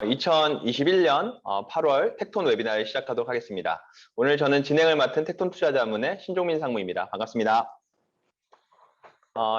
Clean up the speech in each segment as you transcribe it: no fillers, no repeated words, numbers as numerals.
2021년 8월 텍톤 웨비나를 시작하도록 하겠습니다. 오늘 저는 진행을 맡은 텍톤 투자자문의 신종민 상무입니다. 반갑습니다.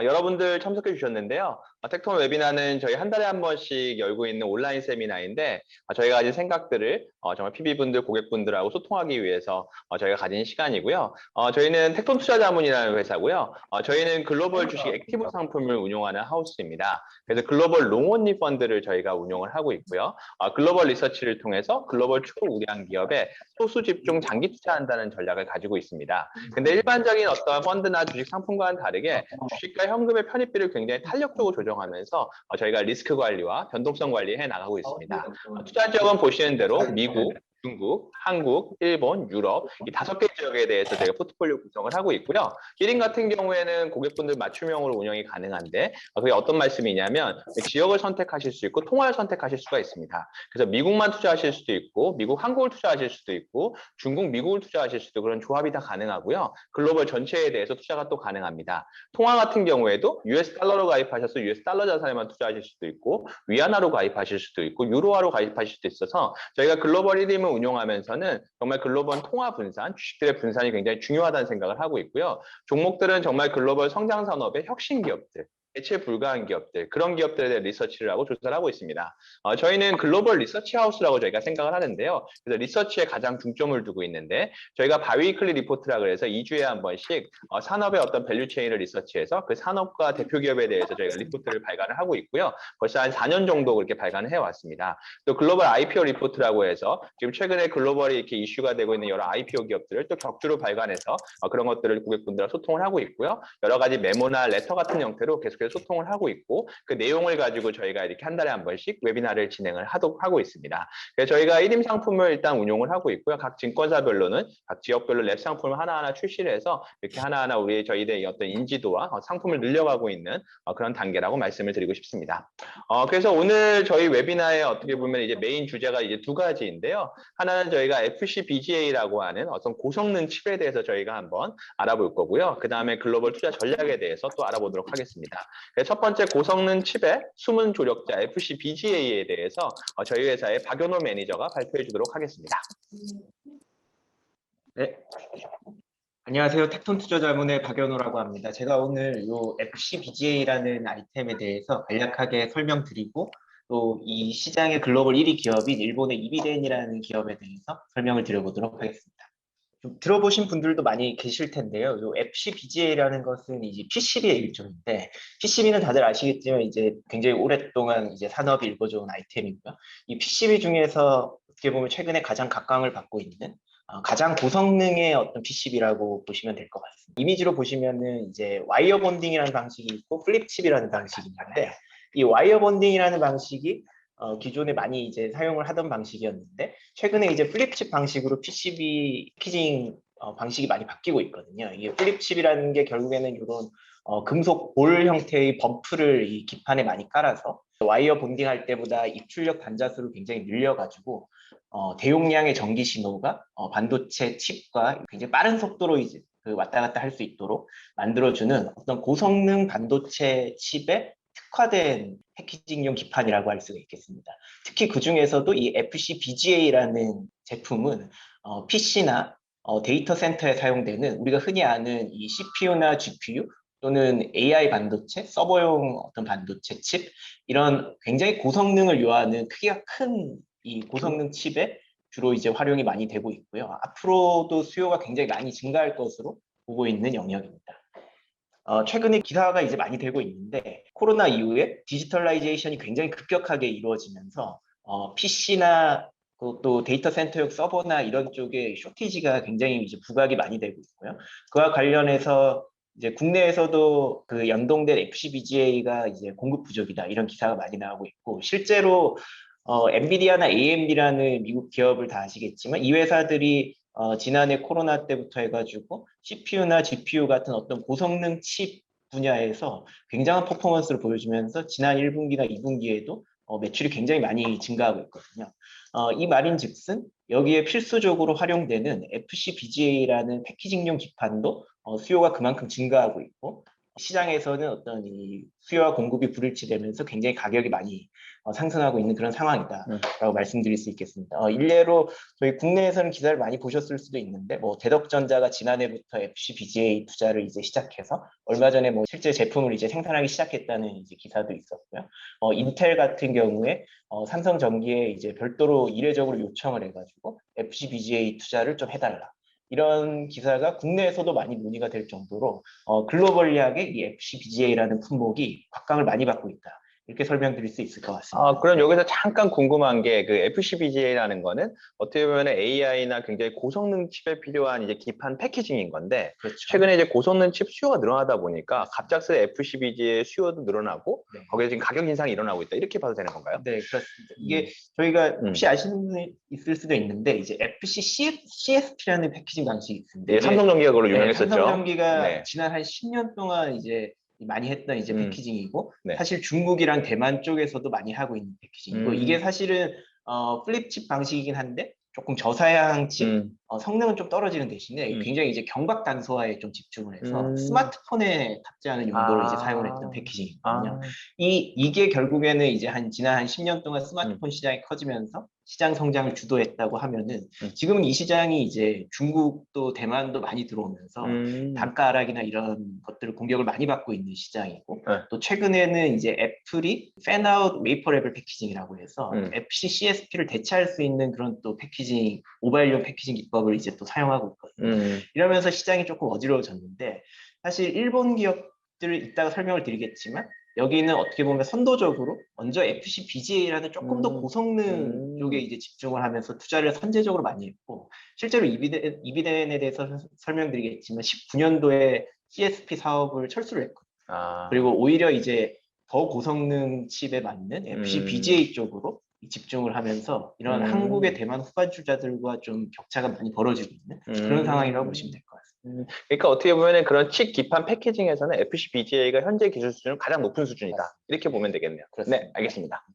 여러분들 참석해 주셨는데요. 텍톤 웨비나는 저희 한 달에 한 번씩 열고 있는 온라인 세미나인데 저희가 가진 생각들을 정말 PB분들, 고객분들하고 소통하기 위해서 저희가 가진 시간이고요. 저희는 텍톤 투자자문이라는 회사고요. 저희는 글로벌 주식 액티브 상품을 운용하는 하우스입니다. 그래서 글로벌 롱온리 펀드를 저희가 운용을 하고 있고요. 글로벌 리서치를 통해서 글로벌 초우량 기업에 소수 집중 장기 투자한다는 전략을 가지고 있습니다. 근데 일반적인 어떤 펀드나 주식 상품과는 다르게 주식과 현금의 편입비를 굉장히 탄력적으로 조정하면서 저희가 리스크 관리와 변동성 관리해 나가고 있습니다. 투자 지역은 보시는 대로 미국, 중국, 한국, 일본, 유럽 이 5개 지역에 대해서 저희가 포트폴리오 구성을 하고 있고요. 1인 같은 경우에는 고객분들 맞춤형으로 운영이 가능한데 그게 어떤 말씀이냐면 지역을 선택하실 수 있고 통화를 선택하실 수가 있습니다. 그래서 미국만 투자하실 수도 있고 미국, 한국을 투자하실 수도 있고 중국, 미국을 투자하실 수도 그런 조합이 다 가능하고요. 글로벌 전체에 대해서 투자가 또 가능합니다. 통화 같은 경우에도 US 달러로 가입하셔서 US 달러 자산에만 투자하실 수도 있고 위안화로 가입하실 수도 있고 유로화로 가입하실 수도 있어서 저희가 글로벌 1임을 운용하면서는 정말 글로벌 통화 분산, 주식들의 분산이 굉장히 중요하다는 생각을 하고 있고요. 종목들은 정말 글로벌 성장 산업의 혁신 기업들, 대체 불가한 기업들, 그런 기업들에 대해 리서치를 하고 조사를 하고 있습니다. 저희는 글로벌 리서치 하우스라고 저희가 생각을 하는데요. 그래서 리서치에 가장 중점을 두고 있는데 저희가 바이위클리 리포트라 그래서 2주에 한 번씩 산업의 어떤 밸류 체인을 리서치해서 그 산업과 대표 기업에 대해서 저희가 리포트를 발간을 하고 있고요. 벌써 한 4년 정도 그렇게 발간을 해왔습니다. 또 글로벌 IPO 리포트라고 해서 지금 최근에 글로벌이 이렇게 이슈가 되고 있는 여러 IPO 기업들을 또 격주로 발간해서 그런 것들을 고객분들과 소통을 하고 있고요. 여러 가지 메모나 레터 같은 형태로 계속해서 소통을 하고 있고 그 내용을 가지고 저희가 이렇게 한 달에 한 번씩 웨비나를 진행을 하고 있습니다. 그래서 저희가 1임 상품을 일단 운용을 하고 있고요. 각 증권사별로는 각 지역별로 랩 상품을 하나하나 출시를 해서 이렇게 하나하나 우리 저희들의 어떤 인지도와 상품을 늘려가고 있는 그런 단계라고 말씀을 드리고 싶습니다. 그래서 오늘 저희 웨비나에 어떻게 보면 이제 메인 주제가 이제 두 가지인데요. 하나는 저희가 FCBGA라고 하는 어떤 고성능 칩에 대해서 저희가 한번 알아볼 거고요. 그 다음에 글로벌 투자 전략에 대해서 또 알아보도록 하겠습니다. 첫 번째 고성능 칩의 숨은 조력자 FCBGA에 대해서 저희 회사의 박연호 매니저가 발표해 주도록 하겠습니다. 네, 안녕하세요. 텍톤 투자자문의 박연호라고 합니다. 제가 오늘 이 FCBGA라는 아이템에 대해서 간략하게 설명드리고 또 이 시장의 글로벌 1위 기업인 일본의 이비덴이라는 기업에 대해서 설명을 드려보도록 하겠습니다. 좀 들어보신 분들도 많이 계실 텐데요. 이 FCBGA라는 것은 이제 PCB의 일종인데, PCB는 다들 아시겠지만 이제 굉장히 오랫동안 이제 산업이 일궈져온 아이템이고요. 이 PCB 중에서 어떻게 보면 최근에 가장 각광을 받고 있는 가장 고성능의 어떤 PCB라고 보시면 될 것 같습니다. 이미지로 보시면은 이제 와이어 본딩이라는 방식이 있고 플립칩이라는 방식이 있는데, 이 와이어 본딩이라는 방식이 기존에 많이 이제 사용을 하던 방식이었는데 최근에 이제 플립칩 방식으로 PCB 패키징 방식이 많이 바뀌고 있거든요. 이게 플립칩이라는 게 결국에는 이런 금속 볼 형태의 범프를 이 기판에 많이 깔아서 와이어 본딩할 때보다 입출력 단자수를 굉장히 늘려가지고 대용량의 전기 신호가 반도체 칩과 굉장히 빠른 속도로 이제 그 왔다 갔다 할 수 있도록 만들어주는 어떤 고성능 반도체 칩의 특화된 패키징용 기판이라고 할 수가 있겠습니다. 특히 그 중에서도 이 FCBGA라는 제품은 PC나 데이터 센터에 사용되는 우리가 흔히 아는 이 CPU나 GPU 또는 AI 반도체, 서버용 어떤 반도체 칩 이런 굉장히 고성능을 요하는 크기가 큰 이 고성능 칩에 주로 이제 활용이 많이 되고 있고요. 앞으로도 수요가 굉장히 많이 증가할 것으로 보고 있는 영역입니다. 최근에 기사가 이제 많이 되고 있는데 코로나 이후에 디지털라이제이션이 굉장히 급격하게 이루어지면서 PC나 또 데이터 센터용 서버나 이런 쪽에 쇼티지가 굉장히 이제 부각이 많이 되고 있고요. 그와 관련해서 이제 국내에서도 그 연동된 FCBGA가 이제 공급 부족이다 이런 기사가 많이 나오고 있고 실제로 엔비디아나 AMD라는 미국 기업을 다 아시겠지만 이 회사들이 지난해 코로나 때부터 해가지고 CPU나 GPU 같은 어떤 고성능 칩 분야에서 굉장한 퍼포먼스를 보여주면서 지난 1분기나 2분기에도 매출이 굉장히 많이 증가하고 있거든요. 이 말인즉슨 여기에 필수적으로 활용되는 FCBGA라는 패키징용 기판도 수요가 그만큼 증가하고 있고 시장에서는 어떤 이 수요와 공급이 불일치되면서 굉장히 가격이 많이 상승하고 있는 그런 상황이다라고 말씀드릴 수 있겠습니다. 일례로 저희 국내에서는 기사를 많이 보셨을 수도 있는데 뭐 대덕전자가 지난해부터 FCBGA 투자를 이제 시작해서 얼마 전에 뭐 실제 제품을 이제 생산하기 시작했다는 이제 기사도 있었고요. 인텔 같은 경우에 삼성전기에 이제 별도로 이례적으로 요청을 해가지고 FCBGA 투자를 좀 해달라. 이런 기사가 국내에서도 많이 논의가 될 정도로 글로벌리하게 이 FCBGA라는 품목이 곽강을 많이 받고 있다. 이렇게 설명드릴 수 있을 것 같습니다. 그럼 여기서 잠깐 궁금한 게 그 FCBGA라는 거는 어떻게 보면 AI나 굉장히 고성능 칩에 필요한 이제 기판 패키징인 건데 그렇죠. 최근에 이제 고성능 칩 수요가 늘어나다 보니까 갑작스레 FCBGA 수요도 늘어나고 네. 거기에 지금 가격 인상이 일어나고 있다. 이렇게 봐도 되는 건가요? 네, 그렇습니다. 이게 저희가 혹시 아시는 분이 있을 수도 있는데 이제 CSP라는 패키징 방식이 있습니다. 예, 삼성전기가 그걸로 유명했었죠. 삼성전기가 네. 지난 한 10년 동안 이제 많이 했던 이제 패키징이고 네. 사실 중국이랑 대만 쪽에서도 많이 하고 있는 패키징이고 이게 사실은 플립칩 방식이긴 한데 조금 저사양 칩 성능은 좀 떨어지는 대신에 굉장히 이제 경박 단소화에 좀 집중을 해서 스마트폰에 탑재하는 용도로 이제 사용을 했던 패키징이거든요. 이게 결국에는 이제 지난 한 10년 동안 스마트폰 시장이 커지면서 시장 성장을 주도했다고 하면은 지금은 이 시장이 이제 중국도 대만도 많이 들어오면서 단가 하락이나 이런 것들을 공격을 많이 받고 있는 시장이고 또 최근에는 이제 애플이 팬아웃 웨이퍼 레벨 패키징이라고 해서 FC CSP를 대체할 수 있는 그런 또 패키징 모바일용 패키징 기법을 이제 또 사용하고 있거든요. 이러면서 시장이 조금 어지러워졌는데 사실 일본 기업들을 이따가 설명을 드리겠지만 여기는 어떻게 보면 선도적으로 먼저 FCBGA라는 조금 더 고성능 쪽에 이제 집중을 하면서 투자를 선제적으로 많이 했고 실제로 이비덴에 대해서 설명드리겠지만 19년도에 CSP 사업을 철수를 했거든요. 그리고 오히려 이제 더 고성능 칩에 맞는 FCBGA 쪽으로 집중을 하면서 이런 한국의 대만 후반주자들과 좀 격차가 많이 벌어지고 있는 그런 상황이라고 보시면 될 것 같습니다. 그러니까 어떻게 보면 그런 칩 기판 패키징에서는 FCBGA가 현재 기술 수준은 가장 높은 수준이다. 이렇게 보면 되겠네요. 그렇습니다. 네, 알겠습니다.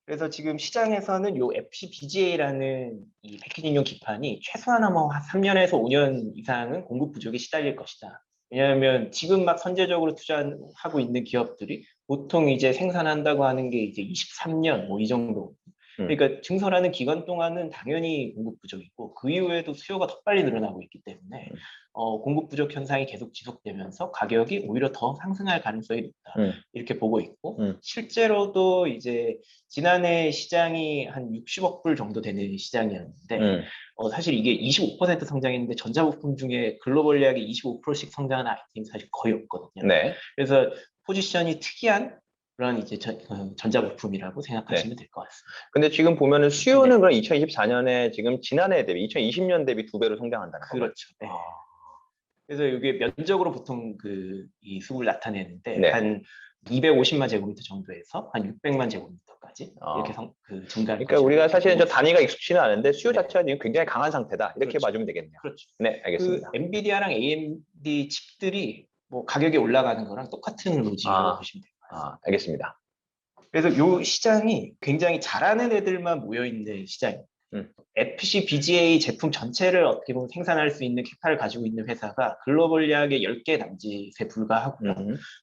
그래서 지금 시장에서는 이 FCBGA라는 이 패키징용 기판이 최소한 뭐 3년에서 5년 이상은 공급 부족에 시달릴 것이다. 왜냐하면 지금 막 선제적으로 투자하고 있는 기업들이 보통 이제 생산한다고 하는 게 이제 23년 뭐 이 정도. 그러니까 증설하는 기간 동안은 당연히 공급 부족이고 그 이후에도 수요가 더 빨리 늘어나고 있기 때문에 공급 부족 현상이 계속 지속되면서 가격이 오히려 더 상승할 가능성이 높다. 이렇게 보고 있고 실제로도 이제 지난해 시장이 한 60억 불 정도 되는 시장이었는데 사실 이게 25% 성장했는데 전자부품 중에 글로벌리하게 25%씩 성장한 아이템이 사실 거의 없거든요. 네. 그래서 포지션이 특이한 그런 이제 전자부품이라고 생각하시면 될 것 같습니다. 근데 지금 보면은 수요는 그럼 2024년에 지금 지난해 대비 2020년 대비 2배로 성장한다는 거죠. 그렇죠. 네. 그래서 이게 면적으로 보통 이 수급을 나타내는데 한 250만 제곱미터 정도에서 한 600만 제곱미터까지 이렇게 증가할 그러니까 우리가 사실은 저 단위가 익숙치는 않은데 수요 네. 자체가 지금 굉장히 강한 상태다. 이렇게 그렇죠. 봐주면 되겠네요. 그렇죠. 네, 알겠습니다. 엔비디아랑 AMD 칩들이 뭐 가격이 올라가는 거랑 똑같은 로직이라고 보시면 될 것 같습니다. 알겠습니다. 그래서 이 시장이 굉장히 잘하는 애들만 모여 있는 시장이에요. FCBGA 제품 전체를 어떻게 보면 생산할 수 있는 캐파를 가지고 있는 회사가 글로벌리하게 10개 남짓에 불과하고요.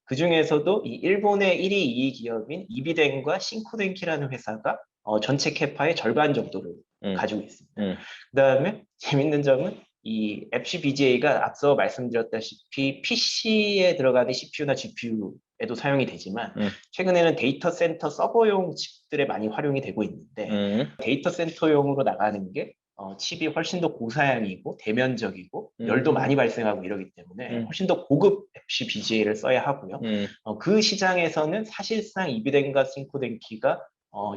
그 중에서도 이 일본의 1위, 2위 기업인 이비덴과 신코덴키라는 회사가 전체 캐파의 절반 정도를 가지고 있습니다. 그 다음에 재밌는 점은 이 FCBGA가 앞서 말씀드렸다시피 PC에 들어가는 CPU나 GPU에도 사용이 되지만 최근에는 데이터 센터 서버용 칩들에 많이 활용이 되고 있는데 데이터 센터용으로 나가는 게 칩이 훨씬 더 고사양이고 대면적이고 열도 많이 발생하고 이러기 때문에 훨씬 더 고급 FCBGA를 써야 하고요. 그 시장에서는 사실상 이비덴과 싱코덴키가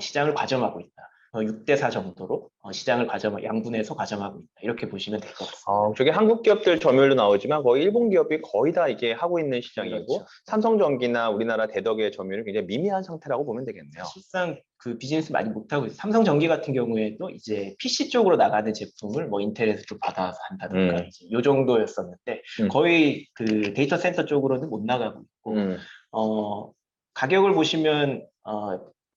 시장을 과점하고 있다. 6대4 정도로 시장을 양분해서 과점하고 있다. 이렇게 보시면 될 것 같습니다. 저게 한국 기업들 점유율도 나오지만 거의 일본 기업이 거의 다 이게 하고 있는 시장이고 그렇죠. 삼성전기나 우리나라 대덕의 점유율은 굉장히 미미한 상태라고 보면 되겠네요. 사실상 그 비즈니스 많이 못하고 있어요. 삼성전기 같은 경우에도 이제 PC 쪽으로 나가는 제품을 뭐 인텔에서 좀 받아서 한다든가 이 정도였었는데 거의 그 데이터 센터 쪽으로는 못 나가고 있고 가격을 보시면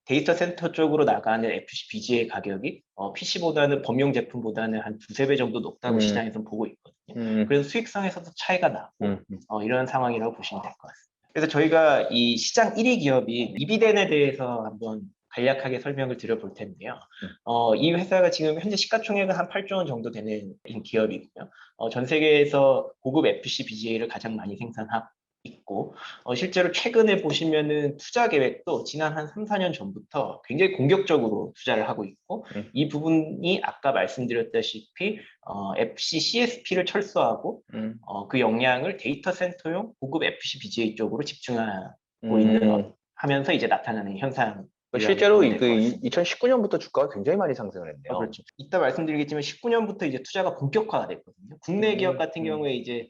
데이터 센터 쪽으로 나가는 FCBGA 가격이 PC보다는 범용 제품보다는 한 2~3배 정도 높다고 시장에서 보고 있거든요. 그래서 수익성에서도 차이가 나고 이런 상황이라고 보시면 될 것 같습니다. 그래서 저희가 이 시장 1위 기업인 이비덴에 대해서 한번 간략하게 설명을 드려볼 텐데요. 이 회사가 지금 현재 시가총액은 한 8조 원 정도 되는 기업이고요. 전 세계에서 고급 FC BGA를 가장 많이 생산하고 있고, 실제로 최근에 보시면은 투자 계획도 지난 한 3, 4년 전부터 굉장히 공격적으로 투자를 하고 있고, 이 부분이 아까 말씀드렸다시피 FC CSP를 철수하고 그 역량을 데이터 센터용 고급 FC BGA 쪽으로 집중하고 있는 하면서 이제 나타나는 현상. 실제로 그 2019년부터 주가가 굉장히 많이 상승을 했네요. 그렇죠. 이따 말씀드리겠지만 19년부터 이제 투자가 본격화가 됐거든요. 국내 기업 같은 경우에 이제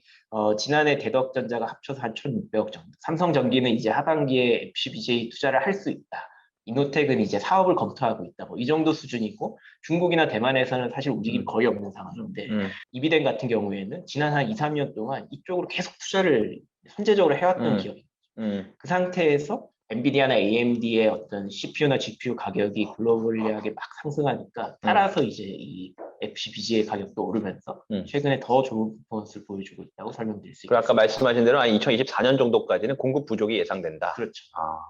지난해 대덕전자가 합쳐서 한 1,600억 정도. 삼성전기는 이제 하반기에 FCBJ 투자를 할 수 있다. 이노텍은 이제 사업을 검토하고 있다. 뭐 이 정도 수준이고 중국이나 대만에서는 사실 움직임이 거의 없는 상황인데 이비덴 같은 경우에는 지난 한 2, 3년 동안 이쪽으로 계속 투자를 선제적으로 해왔던 기업입니다. 그 상태에서 엔비디아나 AMD의 어떤 CPU나 GPU 가격이 글로벌리하게 막 상승하니까 따라서 이제 이 FCBGA 가격도 오르면서 최근에 더 좋은 퍼포먼스를 보여주고 있다고 설명드릴 수 있습니다. 아까 말씀하신 대로 2024년 정도까지는 공급 부족이 예상된다. 그렇죠.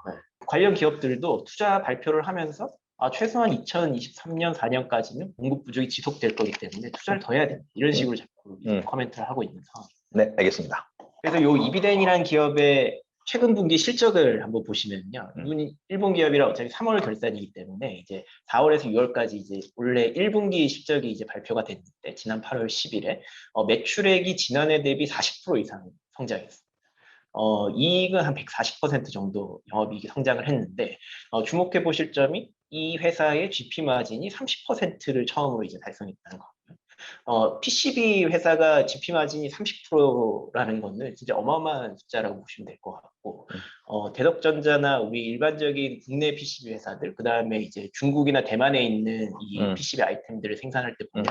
네. 관련 기업들도 투자 발표를 하면서 최소한 2023년, 4년까지는 공급 부족이 지속될 거기 때문에 투자를 더 해야 된다. 이런 식으로 자꾸 코멘트를 하고 있는 상황입니다. 네, 알겠습니다. 그래서 요 이비덴이라는 기업의 최근 분기 실적을 한번 보시면요. 이분이 일본 기업이라 어차피 3월 결산이기 때문에 이제 4월에서 6월까지 이제 원래 1분기 실적이 이제 발표가 됐는데 지난 8월 10일에 매출액이 지난해 대비 40% 이상 성장했습니다. 이익은 한 140% 정도 영업이익이 성장을 했는데 주목해 보실 점이 이 회사의 GP 마진이 30%를 처음으로 이제 달성했다는 거고요. PCB 회사가 GP 마진이 30%라는 거는 진짜 어마어마한 숫자라고 보시면 될 것 같고, 대덕전자나 우리 일반적인 국내 PCB 회사들, 그 다음에 이제 중국이나 대만에 있는 이 PCB 아이템들을 생산할 때 보면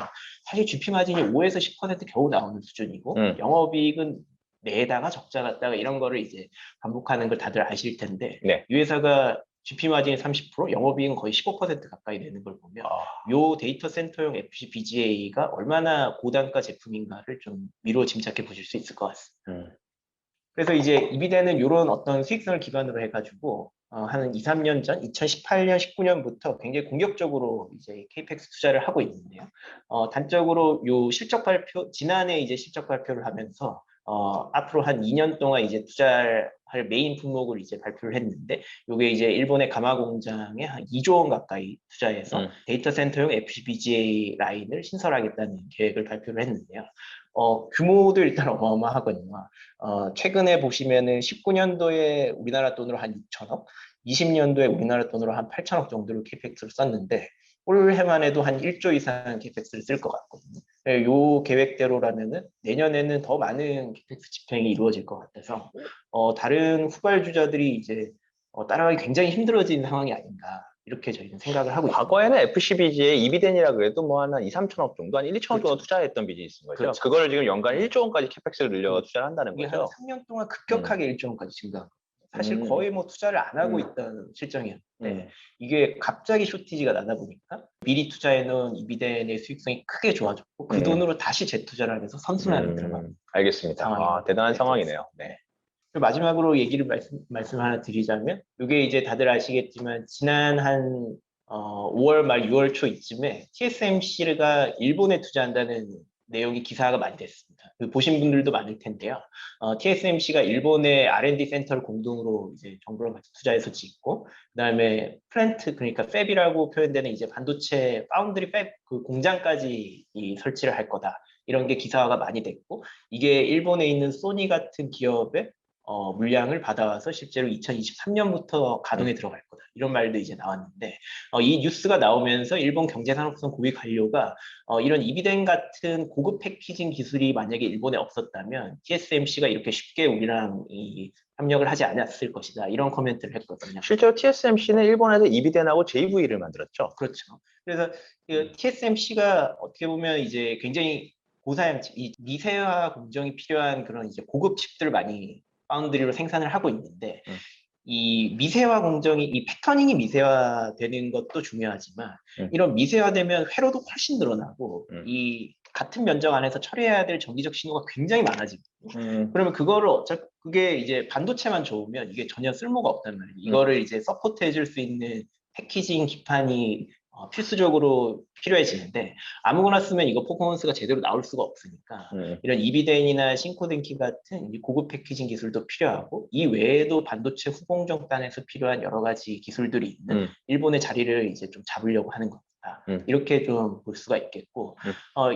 사실 GP 마진이 5에서 10% 겨우 나오는 수준이고, 영업이익은 내다가 적자 같다가 이런 거를 이제 반복하는 걸 다들 아실 텐데, 이 회사가 GP 마진이 30%, 영업이익은 거의 15% 가까이 되는 걸 보면 요 데이터 센터용 FPGA가 얼마나 고단가 제품인가를 좀 미루어 짐작해 보실 수 있을 것 같습니다. 그래서 이제 이비덴은 이런 어떤 수익성을 기반으로 해가지고 한 2, 3년 전, 2018년, 19년부터 굉장히 공격적으로 이제 KPX 투자를 하고 있는데요. 단적으로 요 실적 발표, 지난해 이제 실적 발표를 하면서 앞으로 한 2년 동안 이제 투자할 메인 품목을 이제 발표를 했는데, 요게 이제 일본의 가마 공장에 한 2조 원 가까이 투자해서 데이터 센터용 FPGA 라인을 신설하겠다는 계획을 발표를 했는데요. 규모도 일단 어마어마하거든요. 최근에 보시면은 19년도에 우리나라 돈으로 한 6천억, 20년도에 우리나라 돈으로 한 8천억 정도로 캐펙스를 썼는데, 올해만 해도 한 1조 이상 캐펙스를 쓸 것 같거든요. 요 계획대로라면은 내년에는 더 많은 캐펙스 집행이 이루어질 것 같아서 다른 후발주자들이 이제 따라가기 굉장히 힘들어진 상황이 아닌가, 이렇게 저희는 생각을 하고 있습니다. 과거에는 FCBG의 이비덴이라 그래도 뭐 한 2, 3천억 정도, 한 1, 2천억 정도 투자했던 비즈니스인 거죠. 그렇죠. 그거를 지금 연간 1조 원까지 캐펙스를 늘려 투자를 한다는 이게 거죠. 한 3년 동안 급격하게 1조 원까지 증가한 거예요. 사실 거의 뭐 투자를 안 하고 있던 실정이었는데 이게 갑자기 쇼티지가 나다 보니까 미리 투자해놓은 이비덴의 수익성이 크게 좋아졌고 그 돈으로 다시 재투자를 하면서 선순환을 들어간 알겠습니다. 대단한 상황이네요. 네. 마지막으로 얘기를 말씀 하나 드리자면, 이게 이제 다들 아시겠지만 지난 한 5월 말 6월 초 이쯤에 TSMC가 일본에 투자한다는 내용이 기사가 많이 됐습니다. 보신 분들도 많을 텐데요. TSMC가 일본의 R&D 센터를 공동으로 이제 정부랑 같이 투자해서 짓고, 그다음에 플랜트, 그러니까 팹이라고 표현되는 이제 반도체 파운드리 팹 그 공장까지 설치를 할 거다. 이런 게 기사화가 많이 됐고, 이게 일본에 있는 소니 같은 기업의 물량을 받아와서 실제로 2023년부터 가동에 들어갈 거다. 이런 말도 이제 나왔는데, 이 뉴스가 나오면서 일본 경제산업성 고위 관료가 이런 이비덴 같은 고급 패키징 기술이 만약에 일본에 없었다면 TSMC가 이렇게 쉽게 우리랑 협력을 하지 않았을 것이다. 이런 코멘트를 했거든요. 실제로 TSMC는 일본에서 이비덴하고 JV를 만들었죠. 그렇죠. 그래서 TSMC가 어떻게 보면 이제 굉장히 고사양 칩, 이 미세화 공정이 필요한 그런 이제 고급 칩들을 많이 파운드리로 생산을 하고 있는데, 이 미세화 공정이, 이 패터닝이 미세화되는 것도 중요하지만 이런 미세화되면 회로도 훨씬 늘어나고 이 같은 면적 안에서 처리해야 될 전기적 신호가 굉장히 많아지고 그러면 그거를 그게 이제 반도체만 좋으면 이게 전혀 쓸모가 없단 말이에요. 이거를 이제 서포트 해줄 수 있는 패키징 기판이 필수적으로 필요해지는데 아무거나 쓰면 이거 퍼포먼스가 제대로 나올 수가 없으니까 이런 이비덴이나 신코덴키 같은 이 고급 패키징 기술도 필요하고 이 외에도 반도체 후공정단에서 필요한 여러 가지 기술들이 있는 일본의 자리를 이제 좀 잡으려고 하는 겁니다. 이렇게 좀 볼 수가 있겠고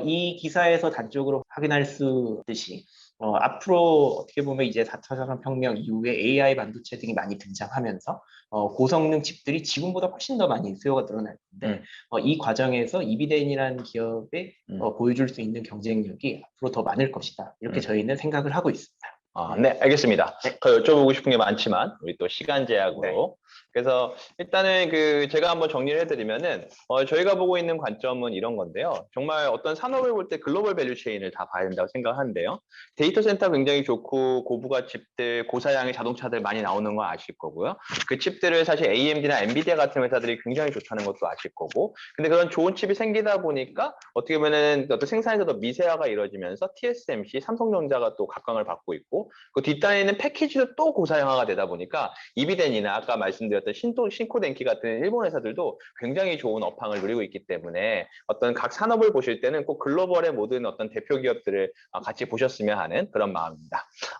이 기사에서 단적으로 확인할 수 있듯이 앞으로 어떻게 보면 이제 4차 산업혁명 이후에 AI 반도체 등이 많이 등장하면서 고성능 칩들이 지금보다 훨씬 더 많이 수요가 늘어날 텐데 이 과정에서 이비덴이라는 기업에 보여줄 수 있는 경쟁력이 앞으로 더 많을 것이다. 이렇게 저희는 생각을 하고 있습니다. 네, 알겠습니다. 네. 더 여쭤보고 싶은 게 많지만 우리 또 시간 제약으로. 그래서 일단은 제가 한번 정리를 해드리면은 저희가 보고 있는 관점은 이런 건데요. 정말 어떤 산업을 볼 때 글로벌 밸류 체인을 다 봐야 된다고 생각하는데요. 데이터 센터 굉장히 좋고 고부가 칩들, 고사양의 자동차들 많이 나오는 거 아실 거고요. 그 칩들을 사실 AMD나 엔비디아 같은 회사들이 굉장히 좋다는 것도 아실 거고. 근데 그런 좋은 칩이 생기다 보니까 어떻게 보면은 어떤 생산에서 더 미세화가 이루어지면서 TSMC, 삼성전자가 또 각광을 받고 있고 그 뒷단에는 패키지도 또 고사양화가 되다 보니까 이비덴이나 아까 말씀드렸던 신코덴키 같은 일본 회사들도 굉장히 좋은 업황을 누리고 있기 때문에 어떤 각 산업을 보실 때는 꼭 글로벌의 모든 어떤 대표 기업들을 같이 보셨으면 하는 그런 마음입니다.